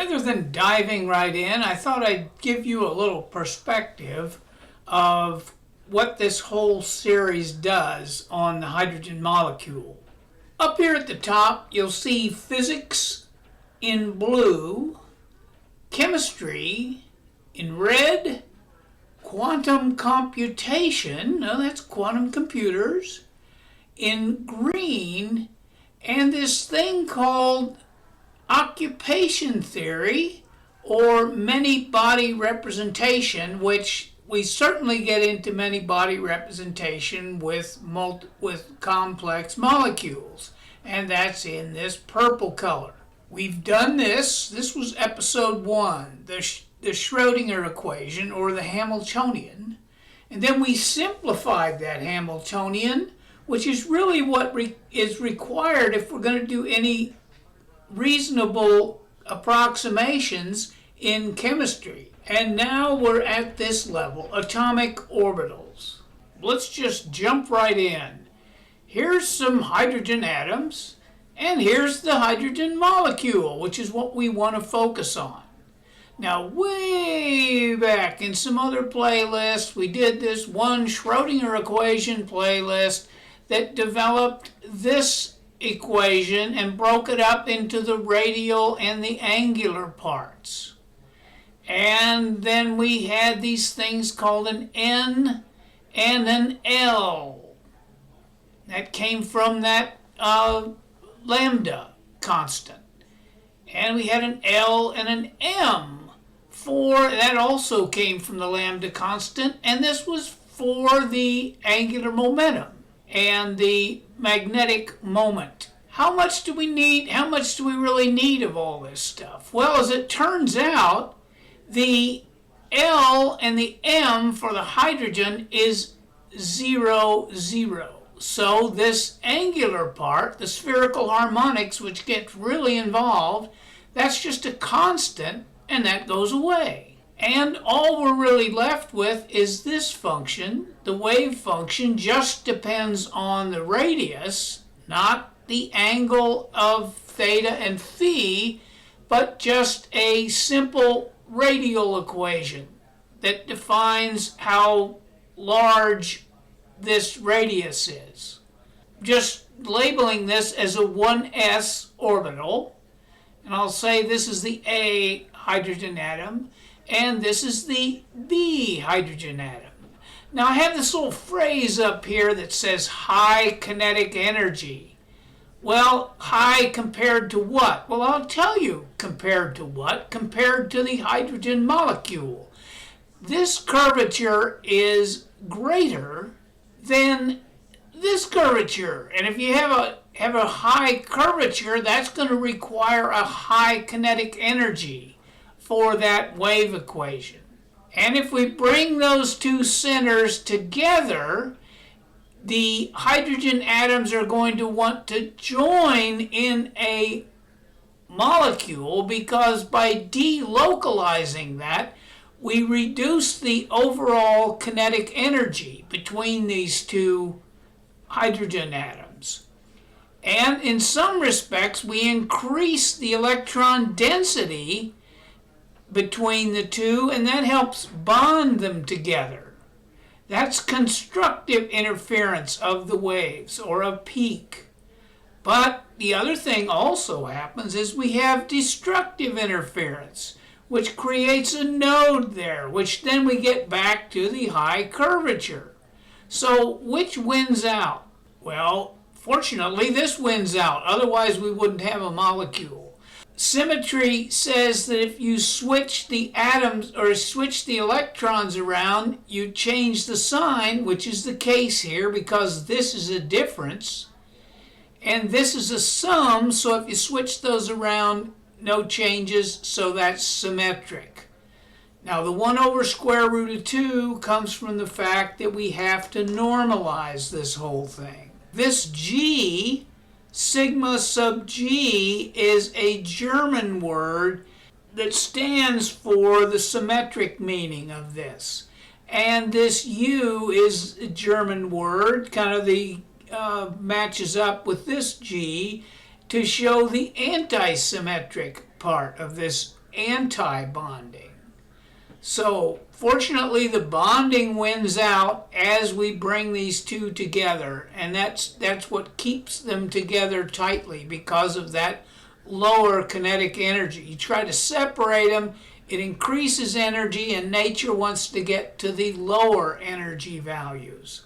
Rather than diving right in, I thought I'd give you a little perspective of what this whole series does on the hydrogen molecule. Up here at the top, you'll see physics in blue, chemistry in red, quantum computation, no, that's quantum computers, in green, and this thing called occupation theory or many body representation, which we certainly get into many body representation with complex molecules, and that's in this purple color. We've done this. This was episode 1, the Schrödinger equation or the Hamiltonian, and then we simplified that Hamiltonian, which is really what is required if we're going to do any reasonable approximations in chemistry. And now we're at this level, atomic orbitals. Let's just jump right in. Here's some hydrogen atoms, and here's the hydrogen molecule, which is what we want to focus on. Now, way back in some other playlists, we did this one Schrödinger equation playlist that developed this equation and broke it up into the radial and the angular parts. And then we had these things called an N and an L. That came from that lambda constant. And we had an L and an M that also came from the lambda constant, and this was for the angular momentum and the magnetic moment. How much do we need? How much do we really need of all this stuff? Well, as it turns out, the L and the M for the hydrogen is 0, 0. So this angular part, the spherical harmonics, which gets really involved, that's just a constant, and that goes away. And all we're really left with is this function. The wave function just depends on the radius, not the angle of theta and phi, but just a simple radial equation that defines how large this radius is. Just labeling this as a 1s orbital, and I'll say this is the A hydrogen atom, and this is the B hydrogen atom. Now I have this little phrase up here that says high kinetic energy. Well, high compared to what? Well, I'll tell you compared to what. Compared to the hydrogen molecule. This curvature is greater than this curvature. And if you have a high curvature, that's going to require a high kinetic energy for that wave equation. And if we bring those two centers together, the hydrogen atoms are going to want to join in a molecule, because by delocalizing that, we reduce the overall kinetic energy between these two hydrogen atoms. And in some respects, we increase the electron density between the two, and that helps bond them together. That's constructive interference of the waves, or a peak. But the other thing also happens is we have destructive interference, which creates a node there, which then we get back to the high curvature. So which wins out? Well, fortunately this wins out, otherwise we wouldn't have a molecule. Symmetry says that if you switch the atoms or switch the electrons around, you change the sign, which is the case here because this is a difference and this is a sum, so if you switch those around, no changes, so that's symmetric. Now the 1 over square root of 2 comes from the fact that we have to normalize this whole thing. This G, sigma sub G, is a German word that stands for the symmetric meaning of this. And this U is a German word, kind of matches up with this G to show the anti-symmetric part of this anti-bonding. So fortunately, the bonding wins out as we bring these two together, and that's what keeps them together tightly because of that lower kinetic energy. You try to separate them, it increases energy, and nature wants to get to the lower energy values.